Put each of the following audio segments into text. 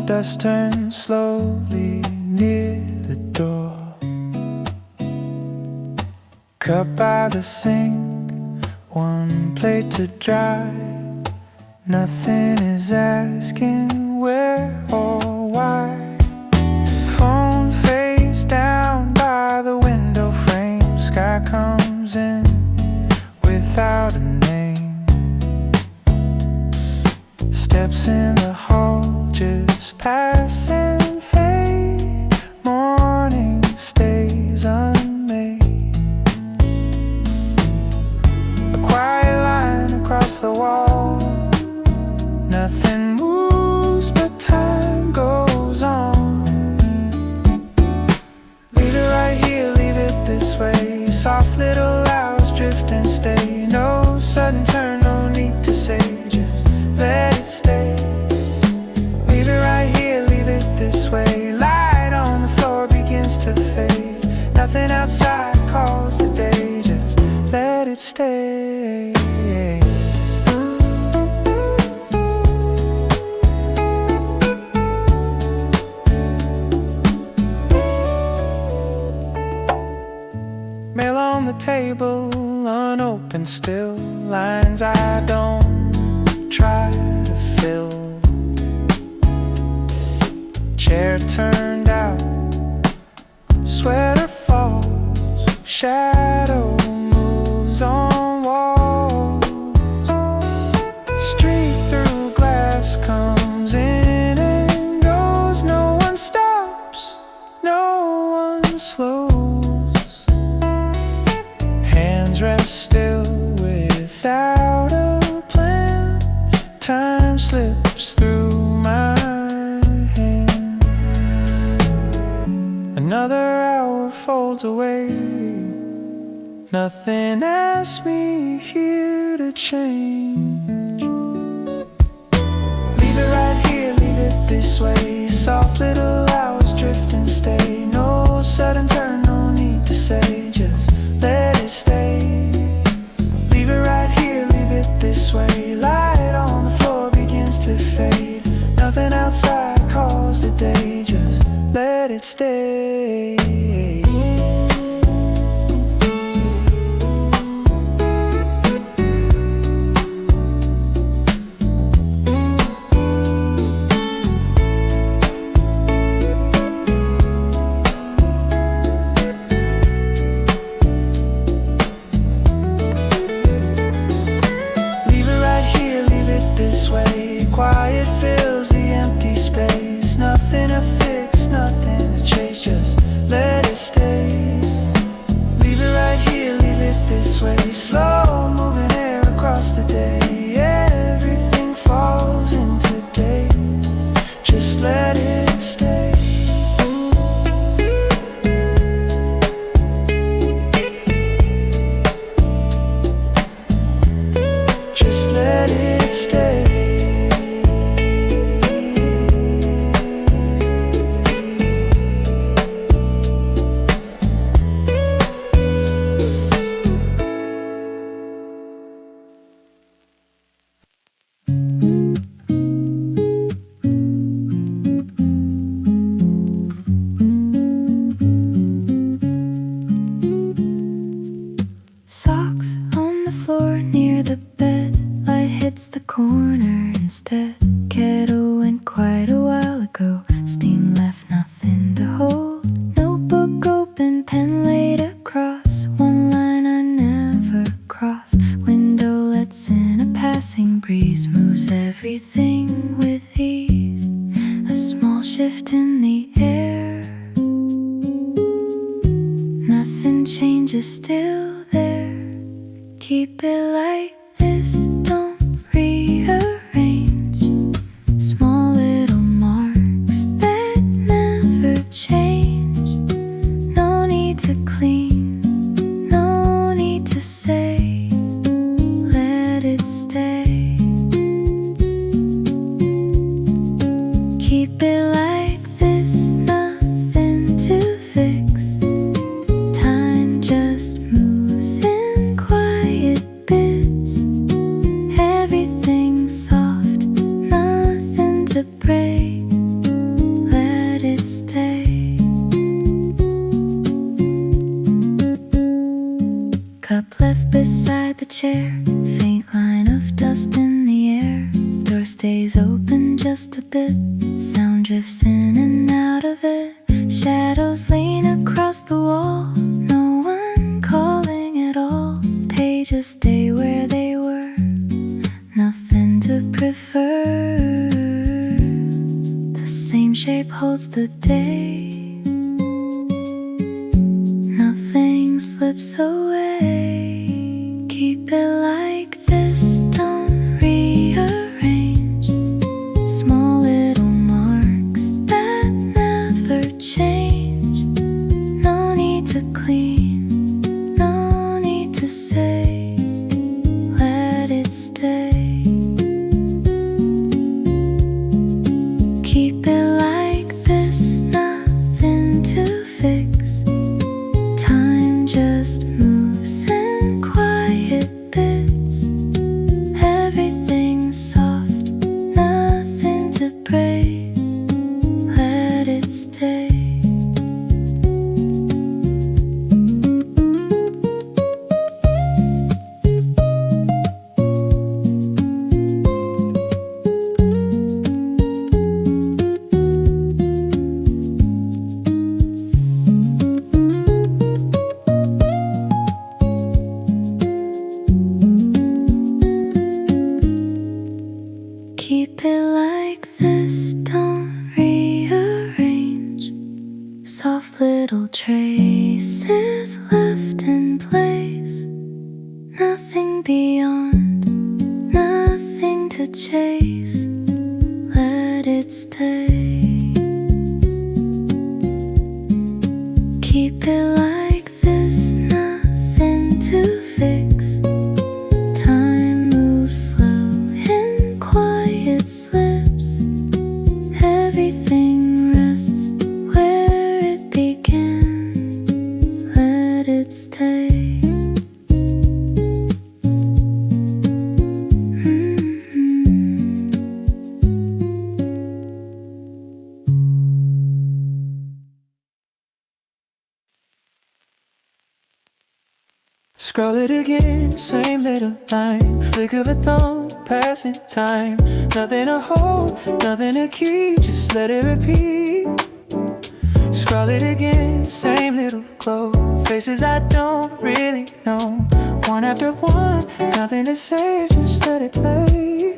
dust turns slowly near the door. Cup by the sink, one plate to dry. Nothing is asking where or why. Phone face down by the window frame. Sky comes in without a name. Steps in the hall, just pass and fade. Morning stays unmade. A quiet line across the wall. Nothing moves but time goes on. Leave it right here, leave it this way. Soft little hours drift and stay. No sudden turn, no need to say, just let it stay. Leave it right here, leave it this way. Light on the floor begins to fade. Nothing outside calls the day, just let it stay. Mail on the table, unopened still. Lines I don't try to fill. Chair turned out, sweater falls. Shadow moves on walls. Street through glass comes in and goes. No one stops, no one slows. Hands rest still without a plan. Time slips through my hand. Another hour folds away. Nothing asks me here to change. Leave it right here, leave it this way. Soft little hours drift and stay. No sudden turn, no need to say, just let it stay. Leave it right here, leave it this way. Light on the floor begins to fade. Nothing outside calls the day, just let it stay. This way, quiet fills the empty space. Nothing to fix, nothing to chase, just let it stay. Leave it right here, leave it this way. Slow moving air across the day. Everything falls into day, just let it stay. Just let it stay. Socks on the floor near the bed. Light hits the corner instead. Kettle went quite a while ago. Steam left nothing to hold. Notebook open, pen laid across. One line I never cross. Window lets in a passing breeze. Moves everything with ease. A small shift in the air. Nothing changes, still there. Keep it like this, don't rearrange. Small little marks that never change. No need to clean, no need to say, let it stay. Keep it like this, nothing to fix. Time just moves in quiet bits. Everything soft, nothing to break. a bit. Sound drifts in and out of it. Shadows lean across the wall. No one calling at all. Pages stay where they were. Nothing to prefer. The same shape holds the day. Nothing slips away. Keep it like this, don't rearrange. Small little marks that never change. No need to clean, no need to say. Let it stay. Keep it like this, nothing to fix. Time just moves in quiet bits. Everything's soft, nothing to break. Let it stay. Keep it like this, don't rearrange. Soft little traces left in place. Nothing beyond, nothing to chase. Let it stay. Keep it like this, nothing to fix. Time moves slow in quiet slips. Everything rests where it began. Let it stay. Scroll it again, same little line. Flick of a thumb, passing time. Nothing to hold, nothing to keep, just let it repeat. Scroll it again, same little glow. Faces I don't really know. One after one, nothing to say, just let it play.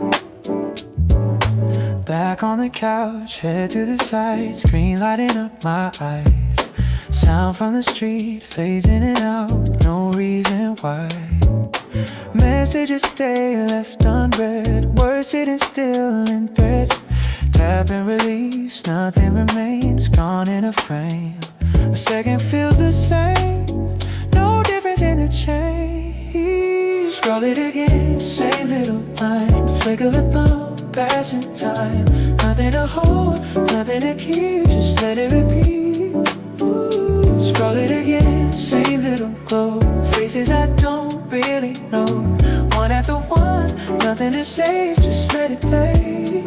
Back on the couch, head to the side. Screen lighting up my eyes. Sound from the street fades in and out, no reason why. Messages stay left unread, words sitting still in thread. Tap and release, nothing remains, gone in a frame. A second feels the same, no difference in the change. Scroll it again, same little line. Flick of a thumb, passing time. Nothing to hold, nothing to keep, just let it repeat. Scroll it again, same little glow. Faces I don't really know. One after one, nothing to save, just let it play.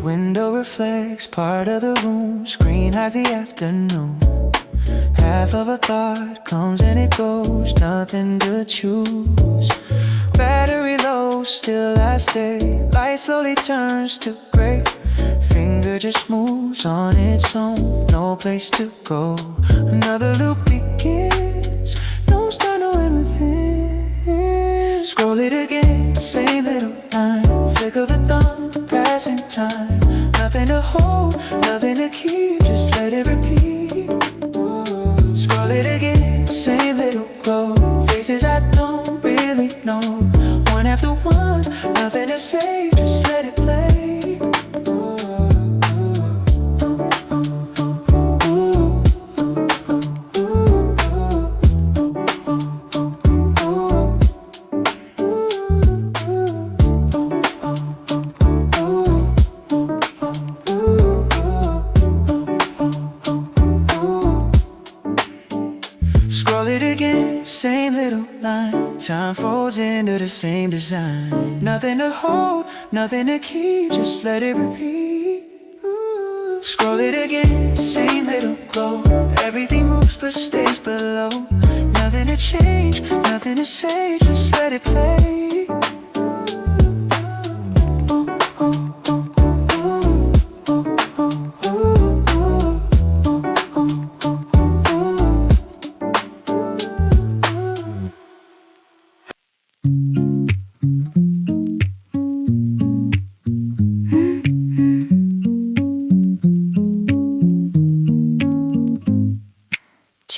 Window reflects part of the room. Screen hides the afternoon. Half of a thought comes and it goes. Nothing to choose. Battery low, still I stay. Light slowly turns to gray. Finger just moves on its own, no place to go. Another loop begins, no start, no end within. Scroll it again, same little line. Flick of a thumb, passing time. Nothing to hold, nothing to keep, just let it repeat. Scroll it again, same little glow. Faces I don't really know. One after one, nothing to say, just let it play. Scroll it again, same little line. Time folds into the same design. Nothing to hold, nothing to keep, just let it repeat. Scroll it again, same little glow. Everything moves but stays below. Nothing to change, nothing to say, just let it play.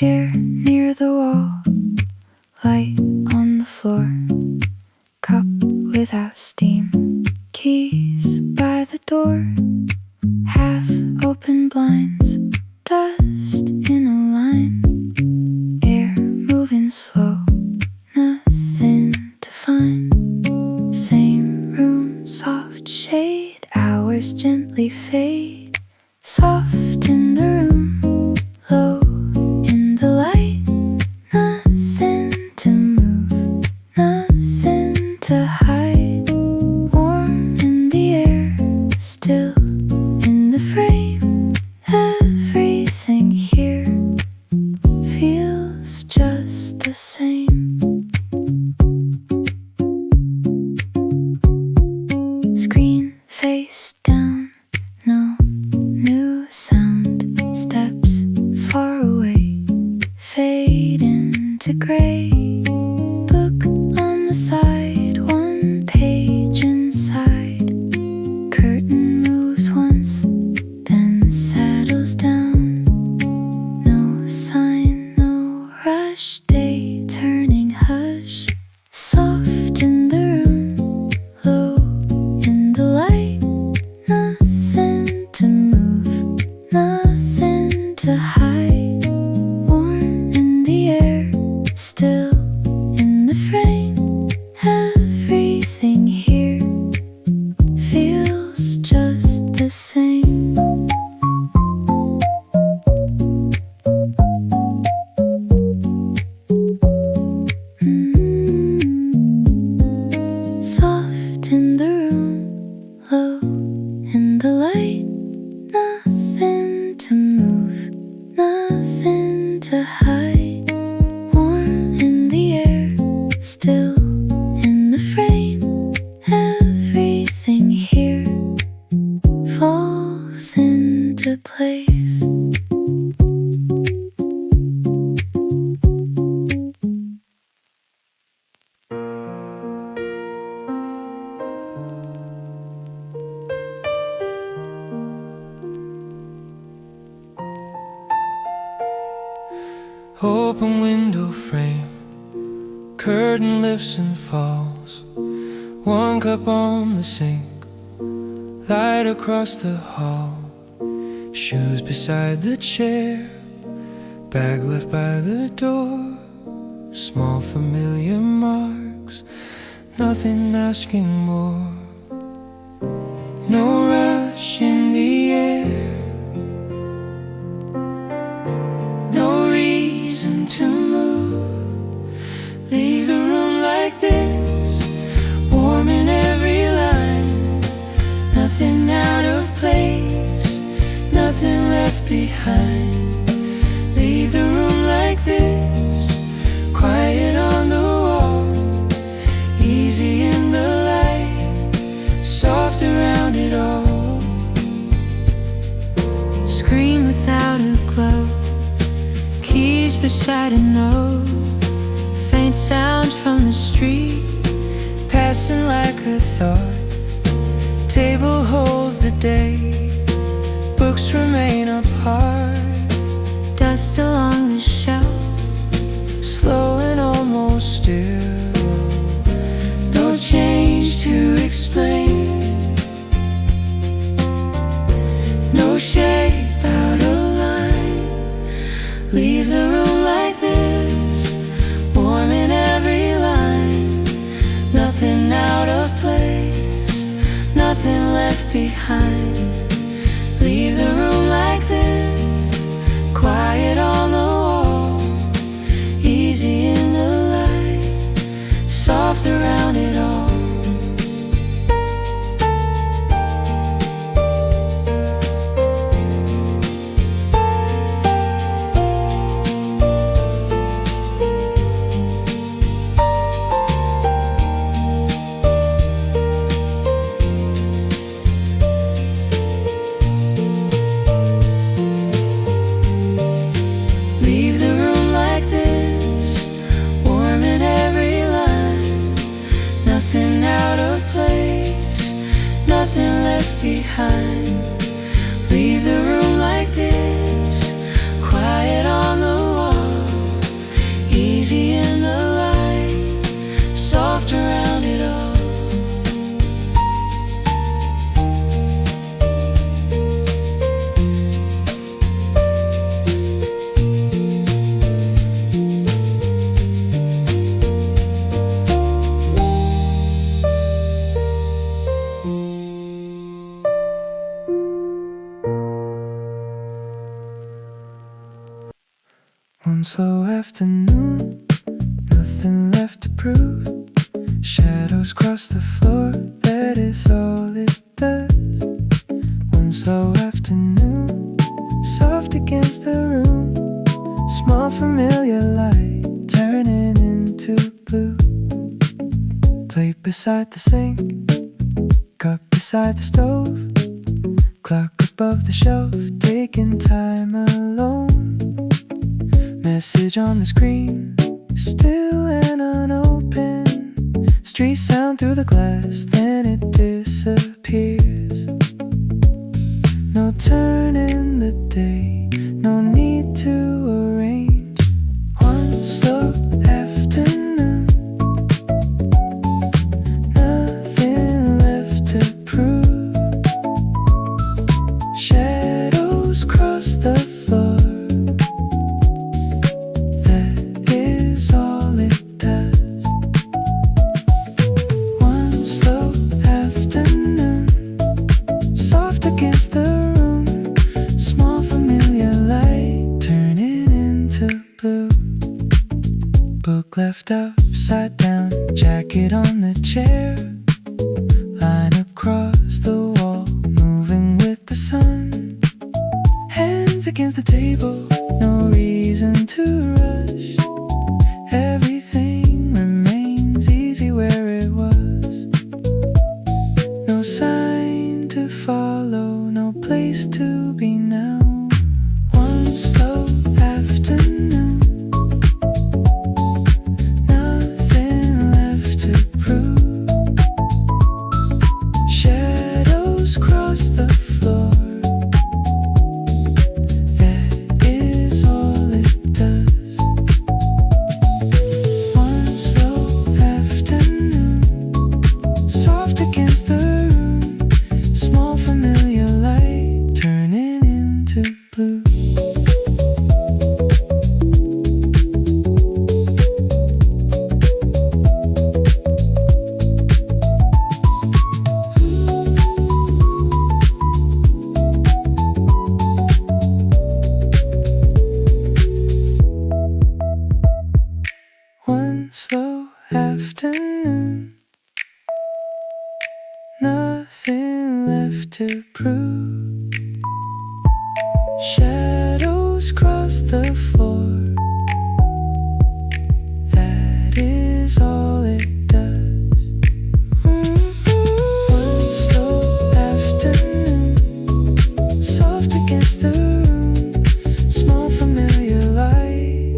chair near the wall, light on the floor, cup without steam, keys by the door, half open blinds, dust in a line, air moving slow, nothing to find. Same room, soft shade, hours gently fade, soft in the room, low in the light, nothing to move, nothing to hide, warm in the air, still in the frame, everything here feels just the same. Screen face down, no new sound, steps far away, fade into gray, book on the side, one page inside, curtain moves once, then settles down, no sign, no rush, day turning hush, soft in the room, low in the light, nothing to move, nothing to hide, warm in the air, still in the frame, everything here feels just the same. Soft in the room, low in the light, nothing to move, nothing to hide, warm in the air, still in the frame, everything here falls into place. Open window frame, curtain lifts and falls, one cup on the sink, light across the hall, shoes beside the chair, bag left by the door, small familiar marks, nothing asking more, no rush in the air, no reason to move, leave the room like this, warm in every line, nothing out of place, nothing left behind, leave the room like this, quiet on the wall, easy in the light, soft around it all, screen without a glow, keys beside a note, faint sound from the street, passing like a thought, table holds the day, books remain apart, dust along the shelf, slow and almost still, no change to explain, no shape out of line, leave the room like this, warm in every line, nothing out of place, nothing left behind, leave the room like this, quiet on the wall, easy in the light, soft around it all. One slow afternoon, nothing left to prove. Shadows cross the floor, that is all it does. One slow afternoon, soft against the room. Small familiar light turning into blue. Plate beside the sink, cup beside the stove. Clock above the shelf, taking time alone. Message on the screen, still and unopened. Street sound through the glass, then it disappears. No turn in the day, no need to arrange. One slow afternoon, nothing left to prove. Shadows cross the floor, that is all it does. One slow afternoon, soft against the room. Small familiar light turning into blue. Book left upside down, jacket on the chair. Line across the wall, moving with the sun. Hands against the table, no reason to rush. Everything remains easy where it was. No sign to follow, no place to be now. One slow afternoon, nothing left to prove. Shadows cross the floor, that is all it does. One slow afternoon, soft against the room. Small familiar light turning into blue. One slow afternoon, nothing left to prove. Shadows cross the floor, that is all it does. One slow afternoon, soft against the room. Small familiar light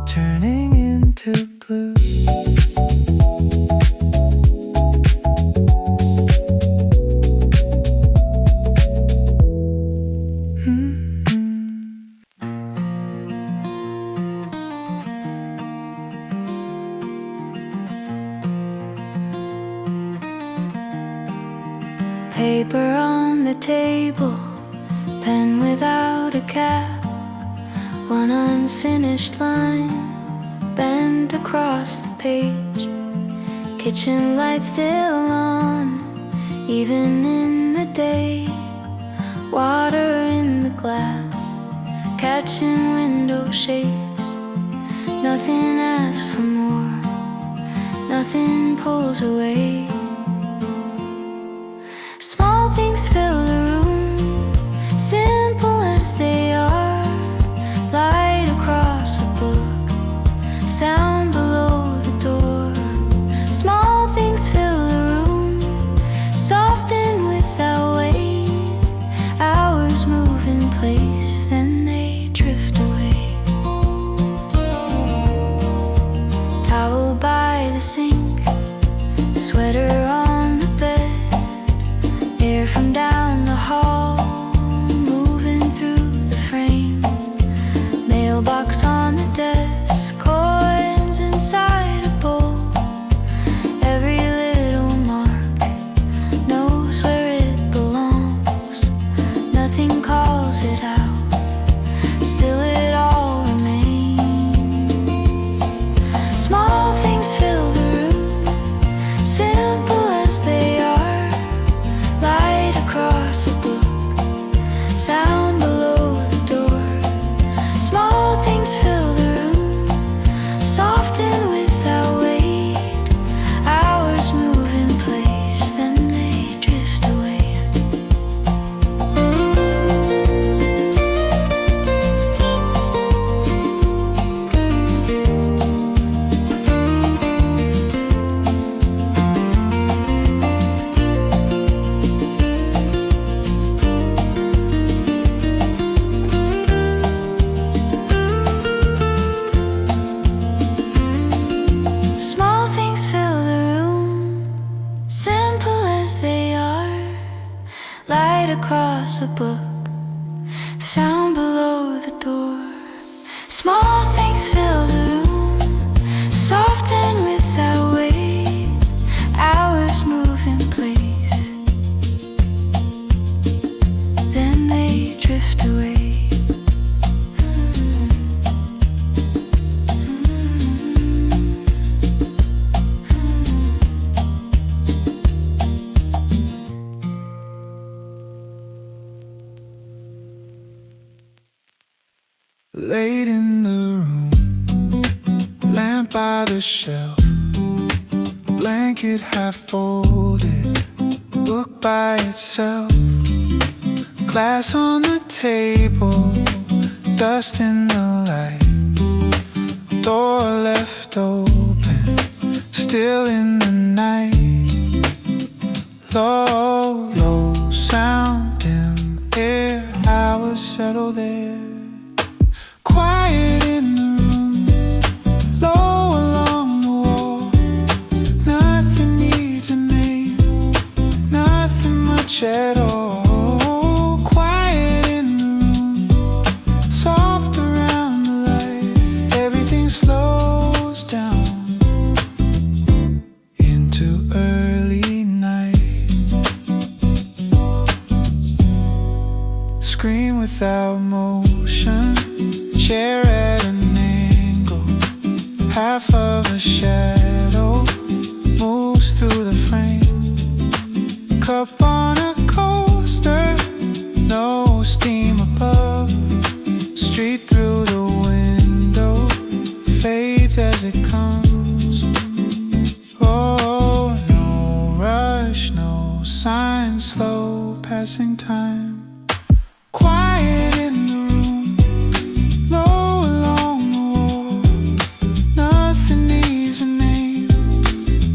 turning into blue. Paper on the table, pen without a cap. One unfinished line bent across the page. Kitchen light still on, even in the day. Water in the glass, catching window shapes. Nothing asks for more, nothing pulls away. Small things fill the room, simple as they are. Light across a book, sound below the door. Small things fill the room, soft and without weight. Hours move in place, then they drift away. Towel by the sink, sweater on the bed. Air from down the hall, moving through the frame. Mailbox on the desk, coins inside a bowl. Every little mark knows where it belongs. Nothing calls it out, still it all remains. Small things fill the room, simple as they are. Light across a book, sound below the door. light across a book, sound below the door. Small things fill the room, soft and without weight. Hours move in place, then they drift away. Late in the room, lamp by the shelf, blanket half folded, book by itself, glass on the table, dust in the light, door left open, still in the night. Low, low sound, dim air, hours settle there. Quiet in the room, low along the wall. Nothing needs a name, nothing much at all. Quiet in the room, soft around the light. Everything slows down into early night. Scream without motion, chair at an angle, half of a shadow moves through the frame. Cup on a coaster, no steam above. Street through the window fades as it comes. Oh, no rush, no sign, slow passing time. Quiet in the room, low along the wall. Nothing needs a name,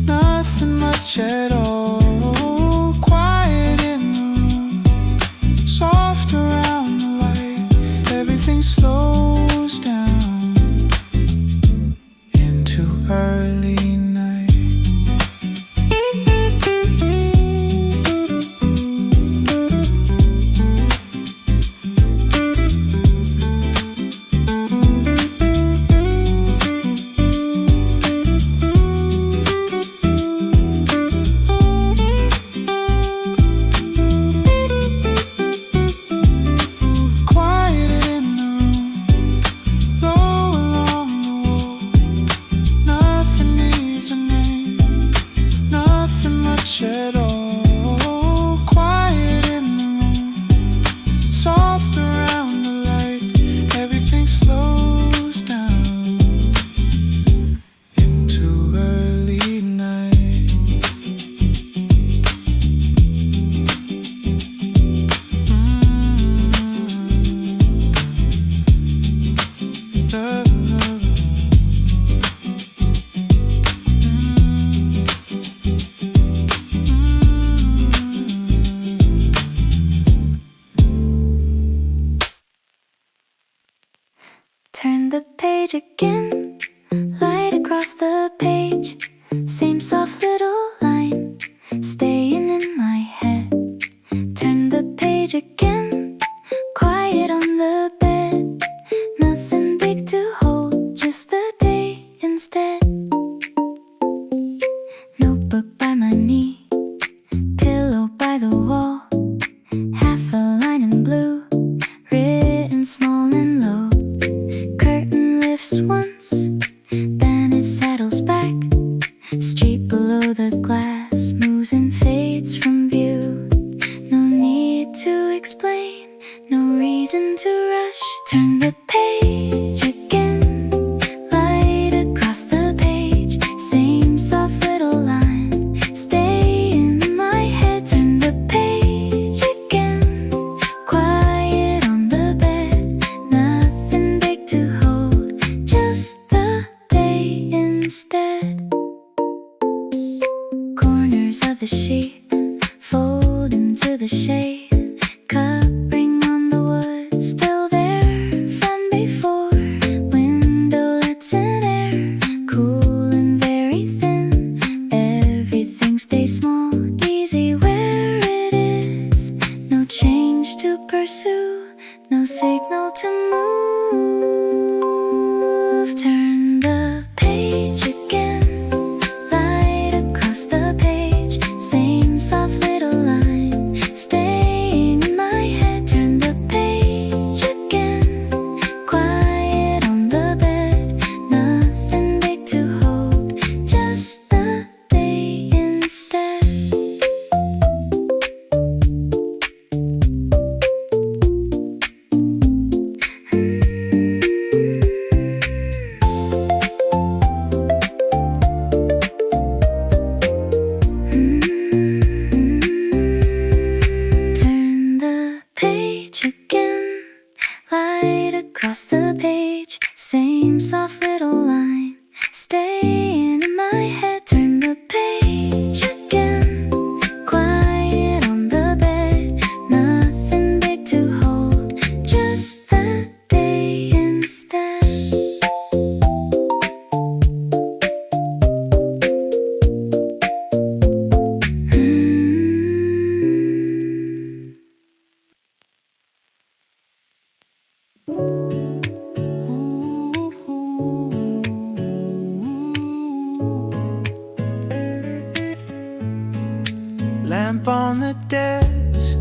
nothing much at all. Quiet in the room, soft around the light. Everything slows down into early night. At all. Quiet in the room, soft around the light. Everything slows down into early night. Turn the page again, light across the page. Same soft little line, staying in my head. Turn the page again, quiet on the bed. Nothing big to hold, just the day instead. Notebook by my knee, pillow by the wall. Half a line in blue, written small and low. Once, then it settles back. Street below the glass moves and fades from view. No need to explain, no reason to rush. Turn the page again, light across the page. Same soft little line, stay in my head. Turn the page again, quiet on the bed. Nothing big to hold, just the day instead. Corners of the sheet fold into the shade. Cup ring on the wood, still there from before. Windowlets and air, cool and very thin. Everything stays small, easy where it is. No to pursue, no signal to move. Turn the page again, light across the page, same soft little line, staying in my head. Turn the page again, quiet on the bed, nothing big to hold, just the day instead. Turn the page again, light across the page, same soft little line, staying in my head. Turn the page again, quiet on the bed, nothing big to hold, just that day instead. Lamp on the desk,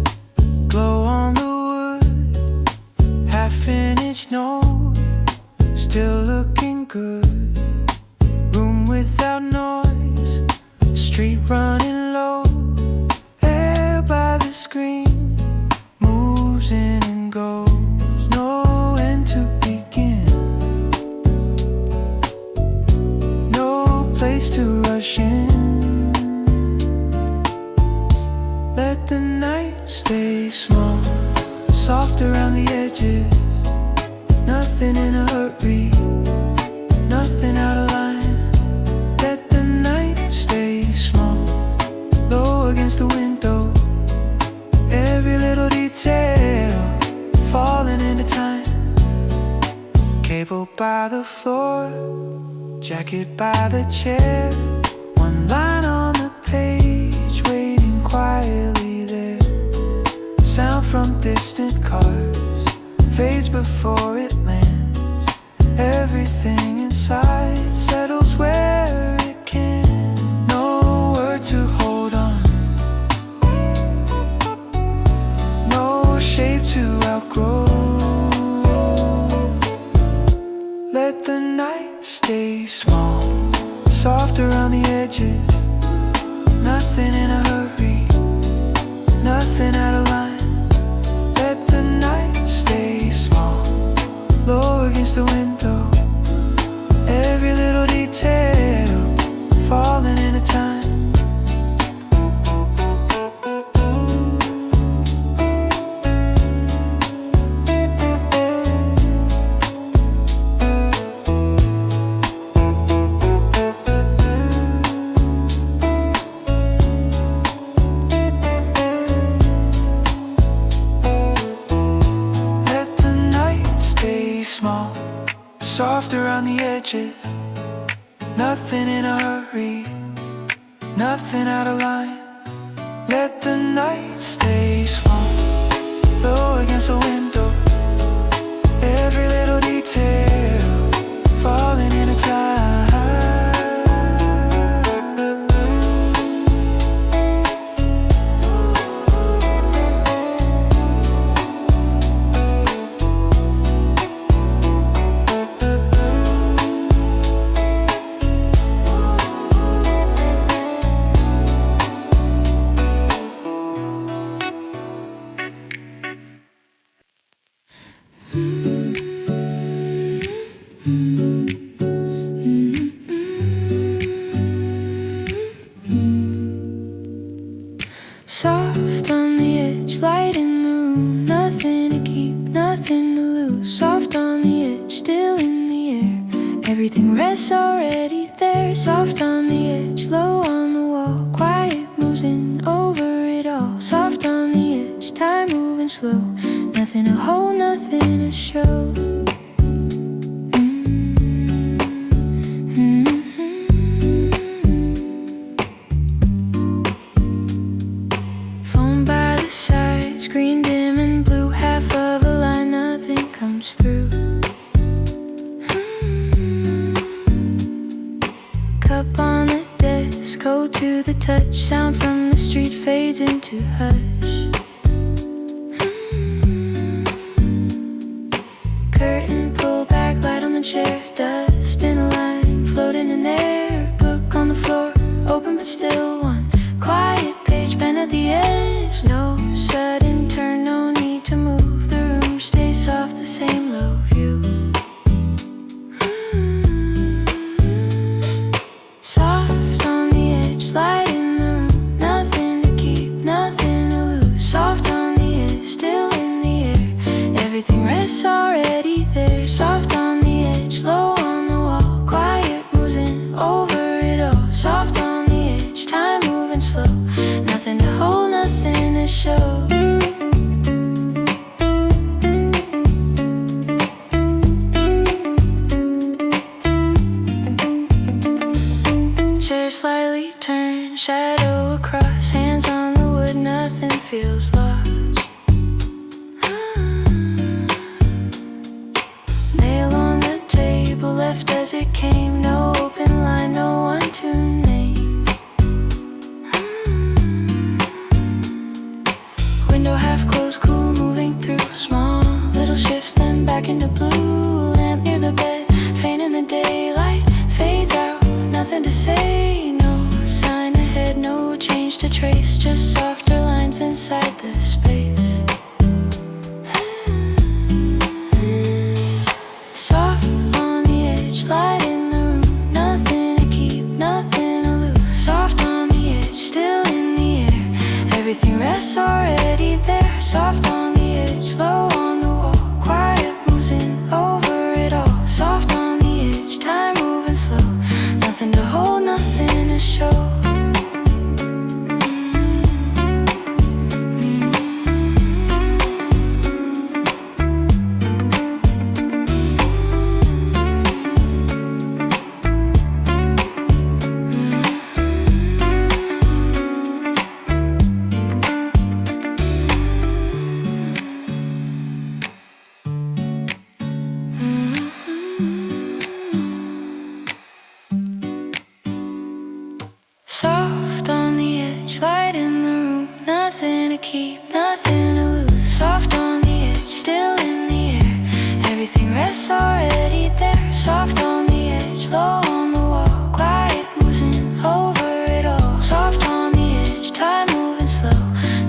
glow on the wood, half-finished note, still looking good. Room without noise, street running low, air by the screen, moves in and goes, no end to begin, no place to rush in. Let the night stay small, soft around the edges, nothing in a hurry, nothing out of line. Let the night stay small, low against the window, every little detail falling into time. Cable by the floor, jacket by the chair, one line on the page, waiting quietly there. Sound from distant cars fades before it lands. Everything inside settles where it can. No word to hold on, no shape to outgrow. Let the night stay small, soft around the edges, nothing in a hurry, nothing out of line. Let the night stay small, low against the window, every little detail falling into time. Small, soft around the edges, nothing in a hurry, nothing out of line. Let the night stay small, low against the window, every little detail falling into time. Soft on the edge, light in the room, nothing to keep, nothing to lose. Soft on the edge, still in the air, everything rests already there. Soft on the edge, low on the wall, quiet moves in over it all. Soft on the edge, time moving slow, nothing to hold, nothing to show. Screen dim and blue the touch. Sound from the street fades into hush. Curtain pull back, light on the chair. Dust in a line, floating in air. Book on the floor, open but still one. Quiet page, pen at the edge. No sudden turn, no need to move. The room stays soft, the same low view. Soft on the edge, light in the room. Nothing to keep, nothing to lose. Soft on the edge, still in the air. Everything rests already there. Soft on the edge, low on the wall. Quiet moves in over it all. Soft on the edge, time moving slow. Nothing to hold, nothing to show. Chair slightly turned, shadow across. Hands on the wood, nothing feels lost. Nail on the table, left as it came. No open line, no one to name. Window half closed, cool moving through. Small little shifts, then back into blue. Lamp near the bed, faint in the daylight. Fades out, nothing to say. No sign ahead, no change to trace. Just softer lines inside the space. Soft on the edge, light in the room. Nothing to keep, nothing to lose. Soft on the edge, still in the air. Everything rests already there. Soft on the edge, low on the wall. Quiet moves in over it all. Soft on the edge, time moving slow. Nothing to hold, nothing to show. Soft on the edge, light in the room. Nothing to keep, nothing to lose. Soft on the edge, still in the air. Everything rests already there. Soft on the edge, low on the wall. Quiet moves in over it all. Soft on the edge, time moving slow.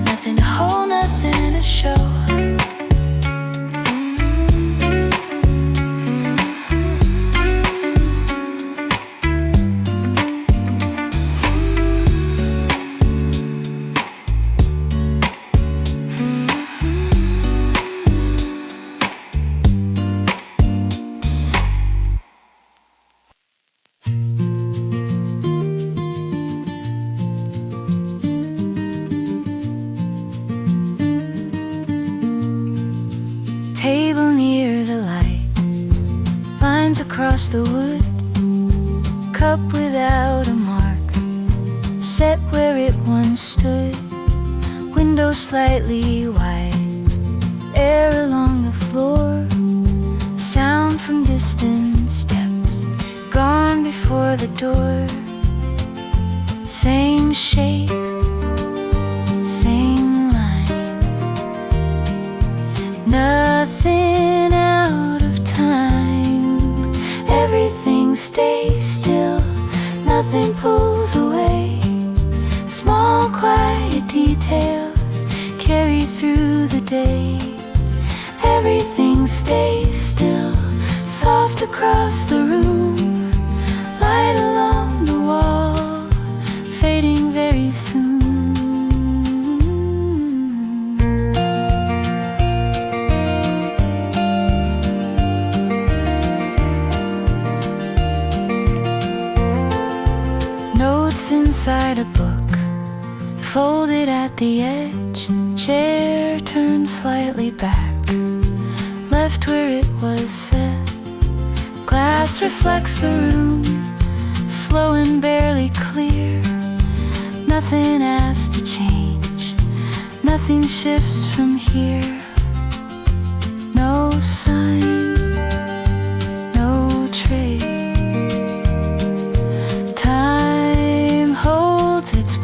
Nothing to hold, nothing to show. Table near the light, lines across the wood. Cup without a mark, set where it once stood. Window slightly wide, air along the floor. Sound from distant steps, gone before the door. Same shape, same line. Nothing out of time. Everything stays still, nothing pulls away. Small quiet details carry through the day. Everything stays still, soft across the room. Light along the wall, fading very soon. Notes inside a book, folded at the edge. Chair turned slightly back, left where it was set. Glass reflects the room, slow and barely clear. Nothing asked to change, nothing shifts from here. No sign, no trace. Time holds its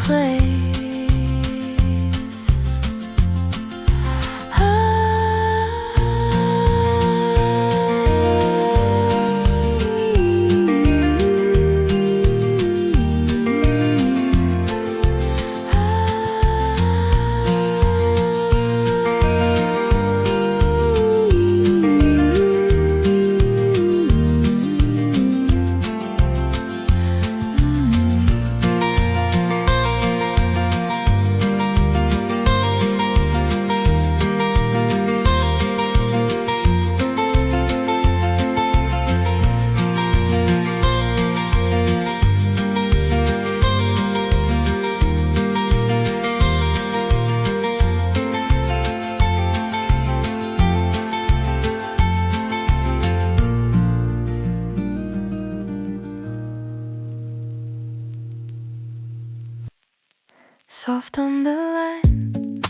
Soft on the line,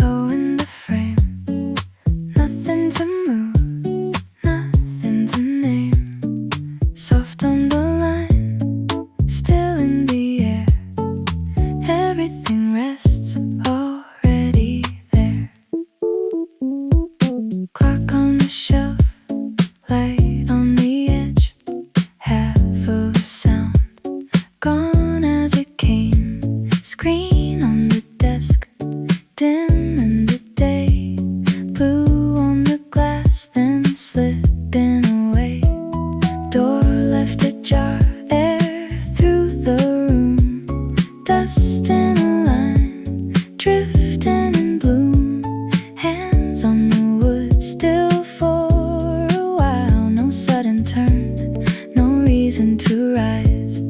low in the frame. Nothing to move, nothing to name. Soft on the line, still in the air. Everything rests already there. Clock on the shelf, light on the edge. Half of a sound, gone as it came. Screen on the desk, dim in the day. Blue on the glass, then slipping away. Door left ajar, air through the room. Dust in a line, drifting in bloom. Hands on the wood, still for a while. No sudden turn, no reason to rise.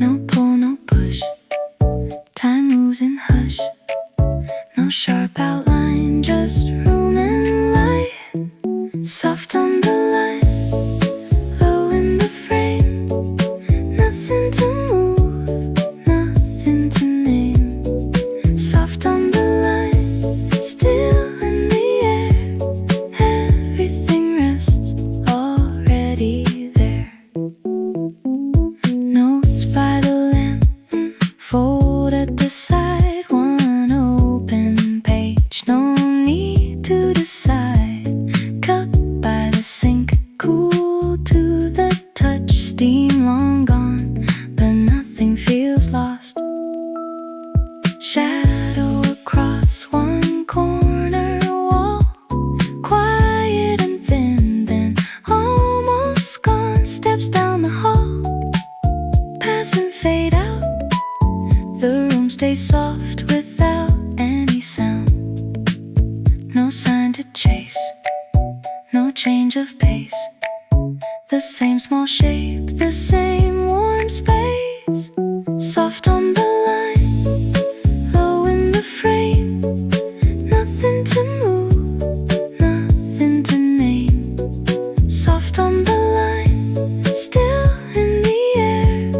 No pull, no push, time moves in hush. No sharp outline, just room and light. Soft on the line, low in the frame. Nothing to move, nothing to name. Soft on the line, still in the air. Everything rests already there. Notes by the lamp, fold at the side. One open page, no need to decide. Cup by the sink, cool to the touch. Steam long gone, but nothing feels lost. Shadow across one corner wall, quiet and thin, then almost gone. Steps down the hall, pass and fade out. The room stays soft without any sound. No sign to chase, no change of pace. The same small shape, the same warm space. Soft on the line, low in the frame. Nothing to move, nothing to name. Soft on the line, still in the air.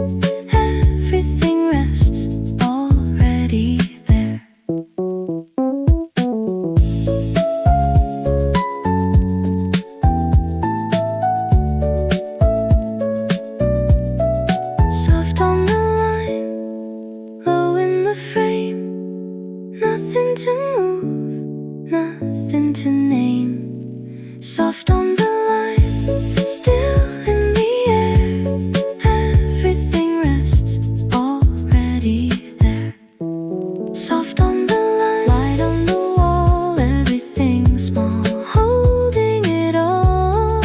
Everything rests already there. Soft on the line, low in the frame. Nothing to move, nothing to name. Soft on the line, still in the air. Everything rests already there. Soft on the line, light on the wall. Everything small, holding it all.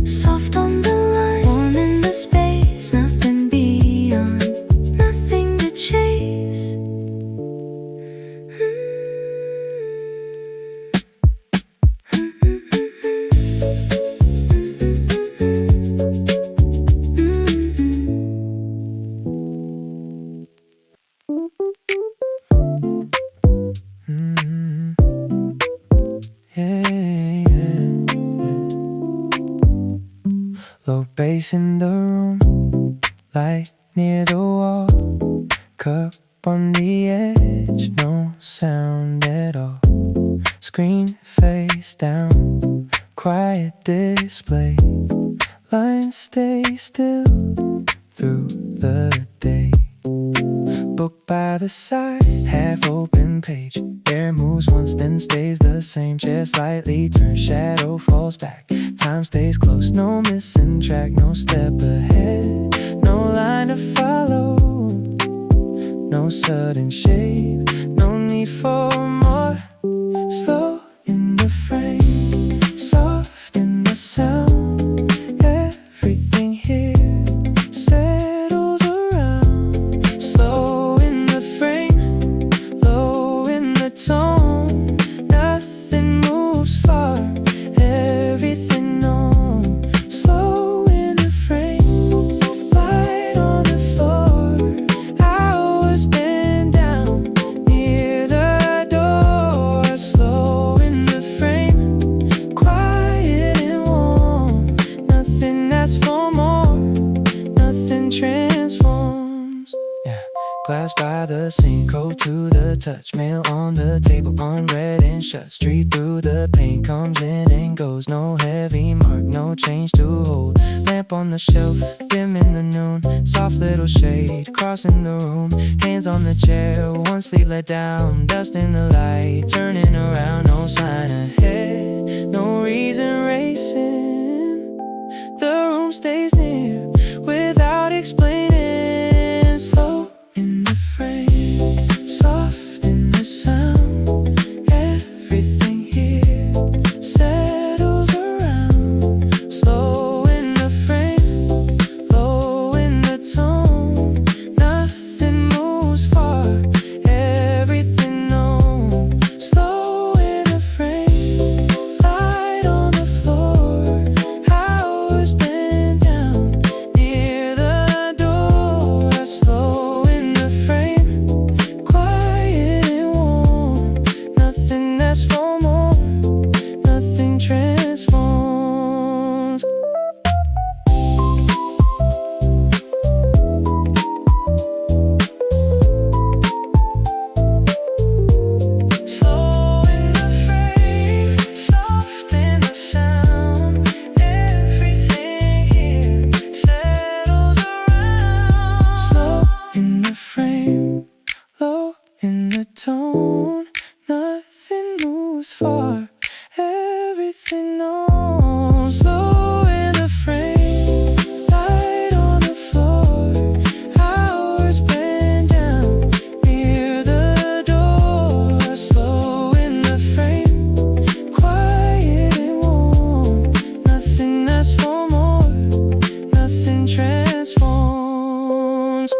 Soft on the line, warm in the space. Nothing beyond, nothing to chase. Low bass in the room, light near the wall. Cup on the edge, no sound at all. Screen face down, quiet display. Lines stay still through the day. Book by the side, half open page. Air moves once, then stays the same. Chair slightly turns, shadow falls back. Time stays close, no missing track. No step ahead, no line to follow. No sudden shape, no need for more. Slow in the frame, soft in the sound. Everything here settles around. Slow in the frame, low in the tone. Nothing moves far, everything known. Slow in the frame, light on the floor. Hours bend down, near the touch. Mail on the table, unread and shut. Street through the pain, comes in and goes. No heavy mark, no change to hold. Lamp on the shelf, dim in the noon. Soft little shade, crossing the room. Hands on the chair, one sleeve let down. Dust in the light, turning around. No sign ahead, no reason racing. The room stays near, without explaining. Slow in the frame, soft in the sound. Everything here settles around. Slow in the frame, low in the tone. Nothing moves far, everything known. Slow in the frame, light on the floor. Hours bent down near the door. Slow in the frame, quiet and warm. Nothing asks for more, nothing transforms. Slow in the frame, soft in the sound. Everything here settles around. Slow in the frame, low in the tone. Nothing moves far, everything known. Slow in the frame, light on the floor. Hours bent down near the door. Slow in the frame, quiet and warm. Nothing asks for more, nothing transforms.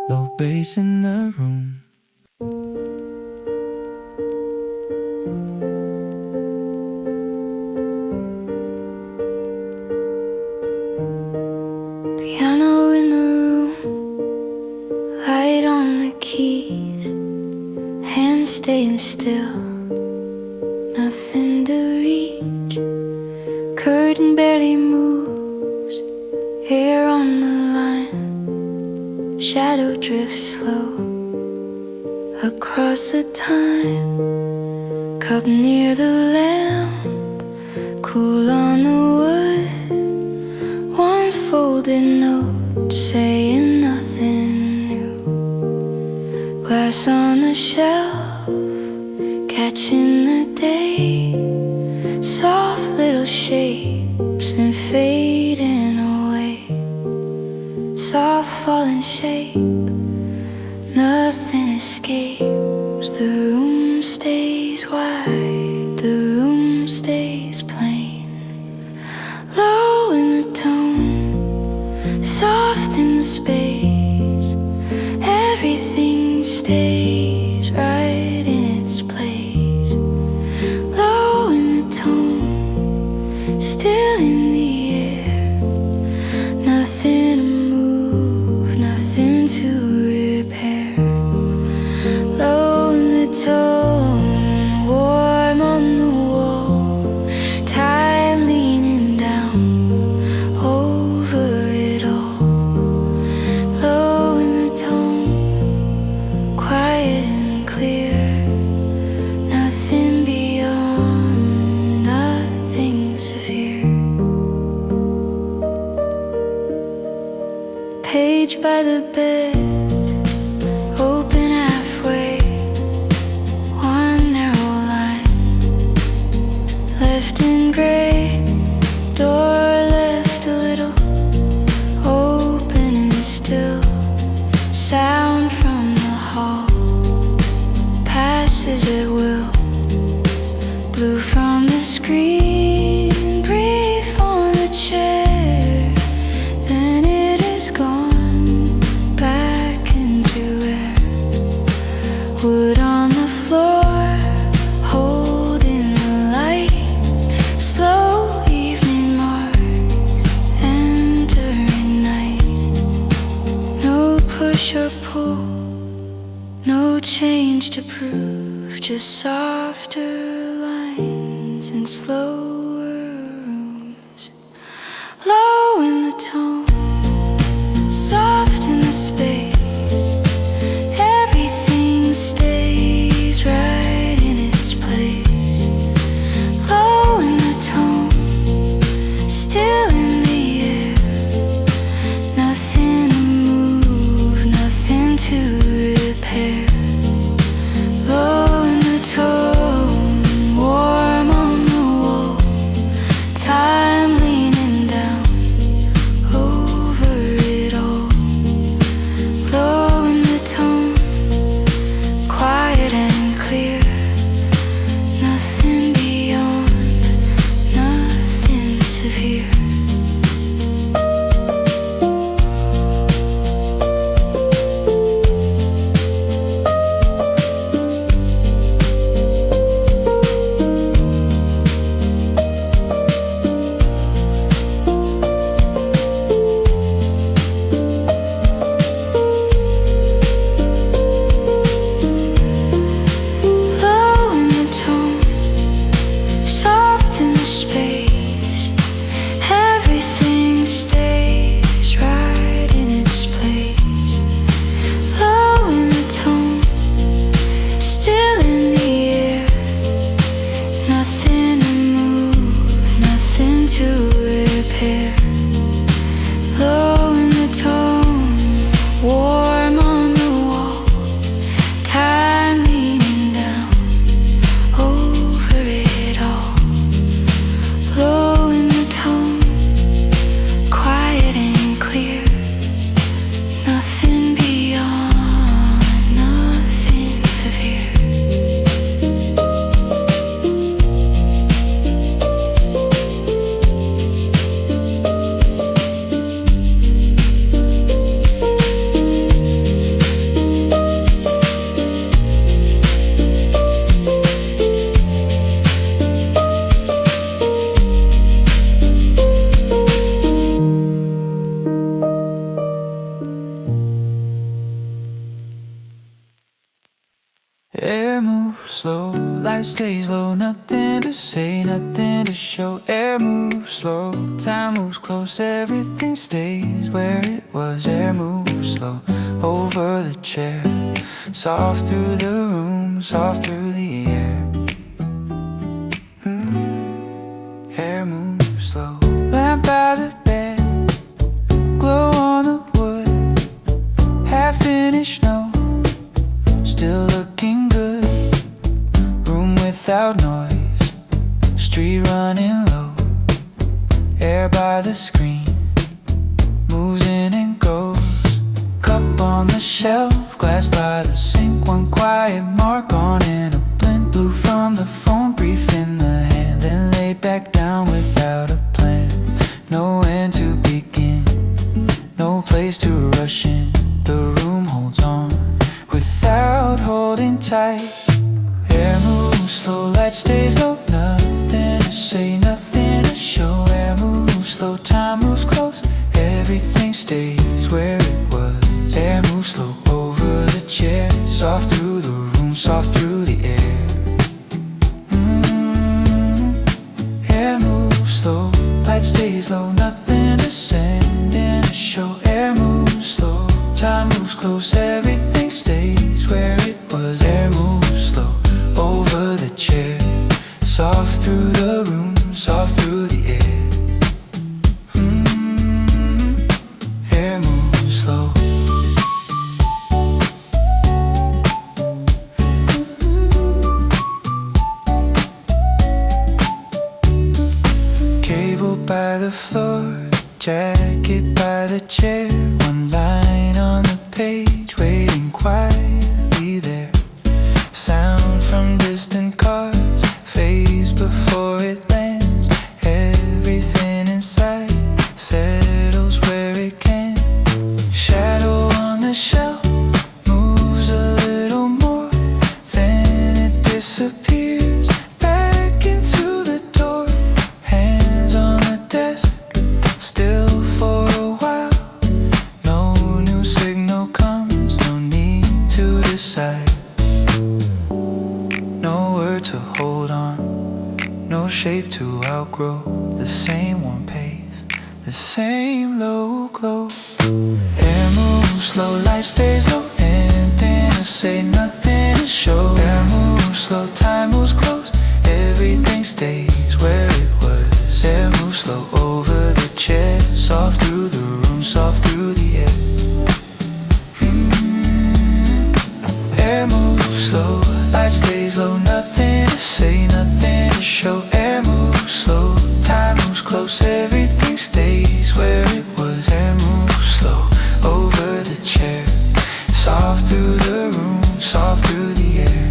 Low bass in the room. Piano in the room, light on the keys, hands staying still, nothing to reach. Curtain barely moves, hair on the line, shadow drifts slow across the time. Cup near the lamp, cool on the wood. One folded note saying nothing new. Glass on the shelf, catching the day. Soft little shapes then fading away. Soft falling shape, nothing escapes. The room stays wide, the room stays plain. Low in the tone, soft in the space. Everything stays right in its place. Low in the tone, still in the air. Nothing to move, nothing to repair. Low in the tone, warm on the wall. Time leaning down over it all. Low in the tone, quiet and clear. Nothing beyond, nothing severe. Page by the bed, open halfway. One narrow line, left in gray. Door left a little open and still. Sound from the hall passes at will. Blue from the screen, brief on the chair. Then it is gone back into air. Wood on the floor, holding the light. Slow evening marks, entering night. No push or pull, no change to prove. Just softer lines and slower room. still in the air. Nothing to move, nothing to repair. Low in the tone, warm on the wall. Time leaning down over it all. Low in the tone, quiet and clear. Nothing beyond, nothing severe. Air moves slow, light stays low. Nothing to say, nothing to show. Air moves slow, time moves close. Everything stays where it was. Air moves slow over the chair. Soft through the room, soft through the air. Air moves slow. Lamp by the bed, glow on the wood. Half finished, no, still looking good. Room without noise, street running low. Air by the screen, moves in and goes. Cup on the shelf, glass by the sink. One quiet mark on in a blend. Blue from the phone, brief in the hand. Then lay back down without a plan. No when to begin, no place to rush in. The room holds on without holding tight. Air moves slow, light stays low. Nothing to say, nothing to show. Air moves slow, time moves close. Everything stays where it was. Air moves slow over the chair. Soft through the room, soft through the air. Air moves slow, light stays low. Nothing to send in a show. Air moves slow, time moves close. Everything stays where it was. Air moves slow over the chair. Soft through the room, soft through the air. Air moves slow. Cable by the floor, jacket by the chair. One line on the page, waiting quietly there. Sound from distant cars fades before it lands. Everything inside settles where it can. Shadow on the shelf moves a little more, then it disappears back into the door. Hands on the desk, still for a while. No new signal comes, no need to decide. No word to hold on, no shape to outgrow. The same warm pace, the same low glow. Air moves slow, light stays low. Anything to say, nothing to show. Air moves slow, time moves close. Everything stays where it was. Air moves slow over chair, soft through the room, soft through the air. Air moves slow, light stays low, nothing to say, nothing to show. Air moves slow, time moves close, everything stays where it was. Air moves slow, over the chair, soft through the room, soft through the air.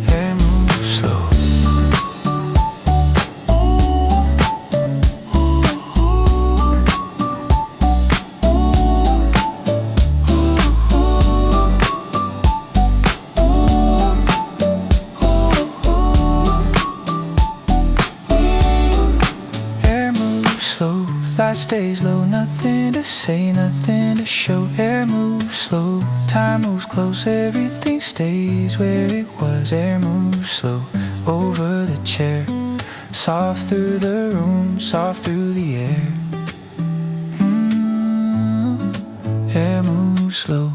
Air moves slow. Light stays low, nothing to say, nothing to show. Air moves slow, time moves close, everything stays where it was. Air moves slow, over the chair, soft through the room, soft through the air. Air moves slow.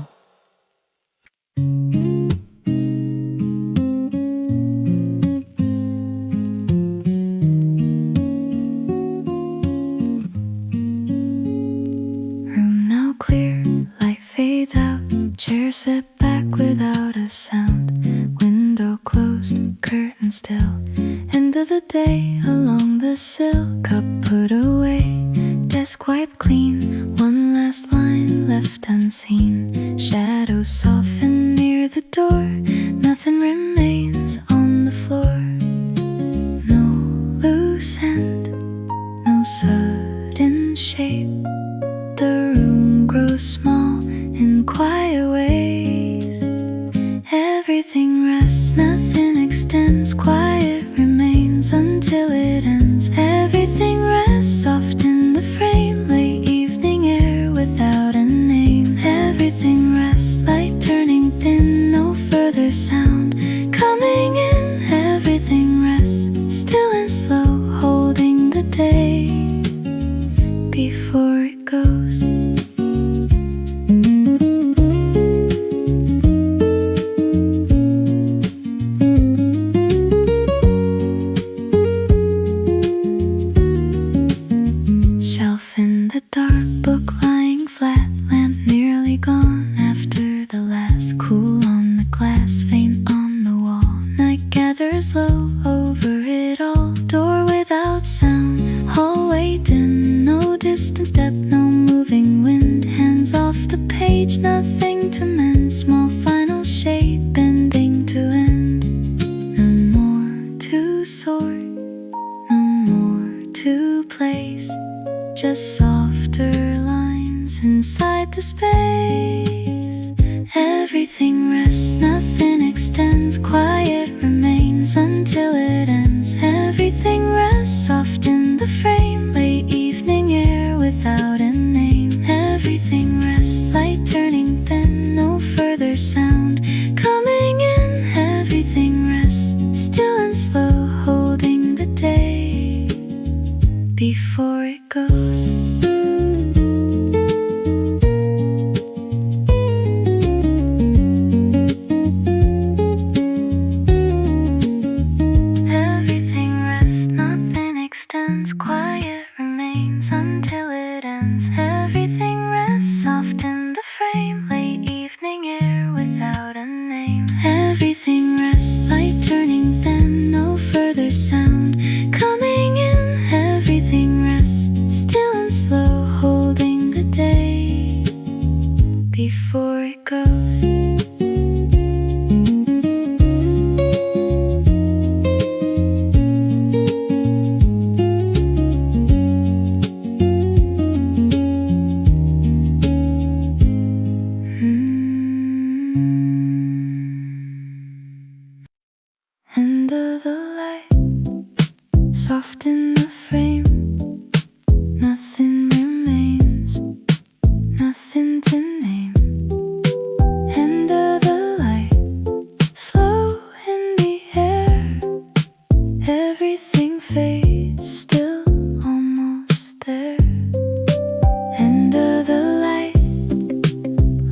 Chair set back without a sound, window closed, curtain still. End of the day along the sill, cup put away, desk wiped clean. One last line left unseen, shadows soften near the door. Nothing remains on the floor. No loose end, no sudden shape. The room grows small in quiet ways. Everything rests, nothing extends. Quiet remains until it ends. Everything rests soft in the frame. Late evening air without a name. Everything rests, light turning thin. No further sound coming in. Everything rests, still and slow, holding the day before it goes. Low over it all, door without sound, hallway dim, no distant step, no moving wind. Hands off the page, nothing to mend. Small final shape, bending to end. No more to sort, no more to place, just softer lines inside the space. Everything rests, nothing extends. Quiet remains until it ends. Everything rests soft in the frame. Late evening air without a name. Everything rests, light turning thin. No further sound coming in. Everything rests, still and slow, holding the day before it goes. Quiet remains until it ends. Everything rests soft in the frame. Late evening air without a name. Everything rests, light turning thin. No further sound coming in. Everything rests, still and slow, holding the day before it goes. End of the light, soft in the frame. Nothing remains, nothing to name. End of the light, slow in the air. Everything fades, still almost there. End of the light,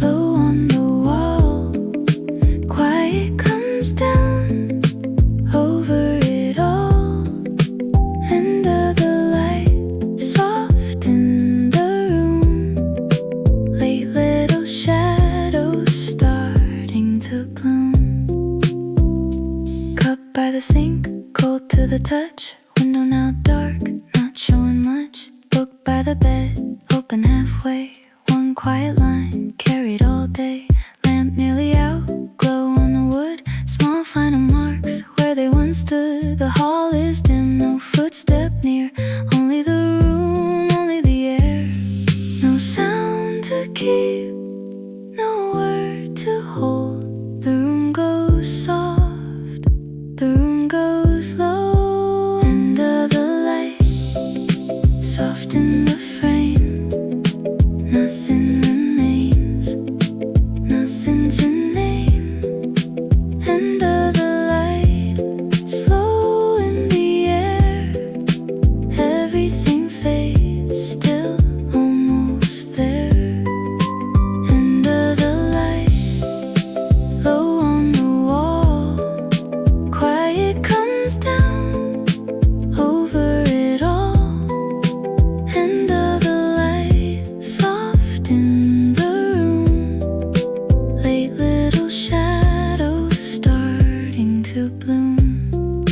low on the wall. Quiet comes down over it all, and quiet line carried all day. Lamp nearly out, glow on the wood. Small final marks where they once stood. The hall is dim, no footstep near. Only the room, only the air. No sound to keep, no word to hold. The room goes soft, the room goes low. Under the light, soft in the frame. Nothing remains, nothing to name. Under the light, slow in the air. Everything fades, still almost there. Under the light, low on the wall, quiet comes down over it all. Under the light, soft in the room, late little shadows starting to bloom.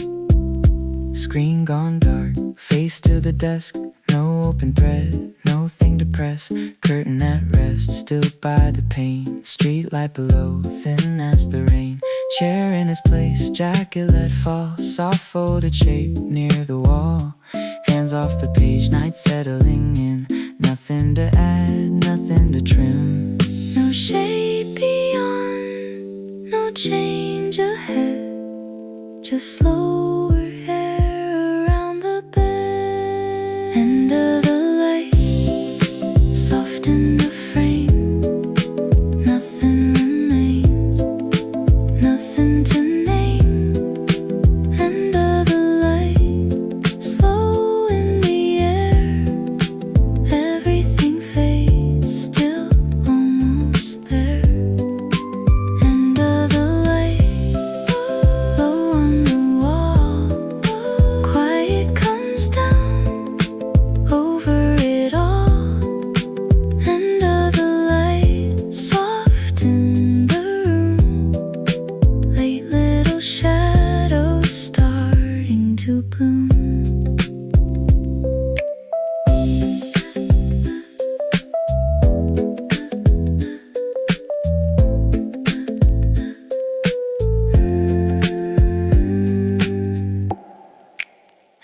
Screen gone dark, face to the desk. No open thread, no thing to press. Curtain at rest, still by the pane. Street light below, thin as the rain. Chair in its place, jacket let fall. Soft folded shape near the wall. Hands off the page, night settling in. Nothing to add, nothing to trim. No shade beyond, no change ahead. Just slower hair around the bed. Under the light, soft in the frame. Nothing remains, nothing to name. Under the light, slow in the air. Everything fades, still almost there. Under the light, low on the wall, quiet comes down over it all. Under the light, soft in the room, late little shadows starting to bloom.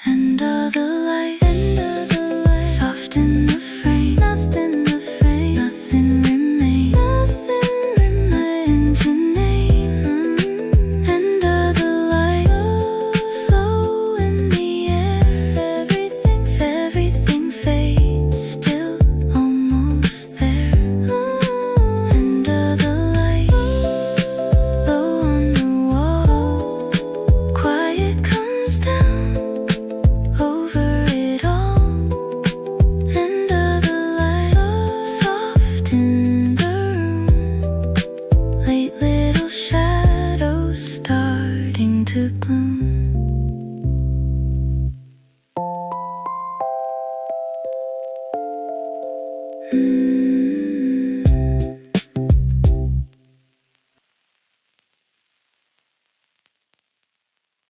Under the light,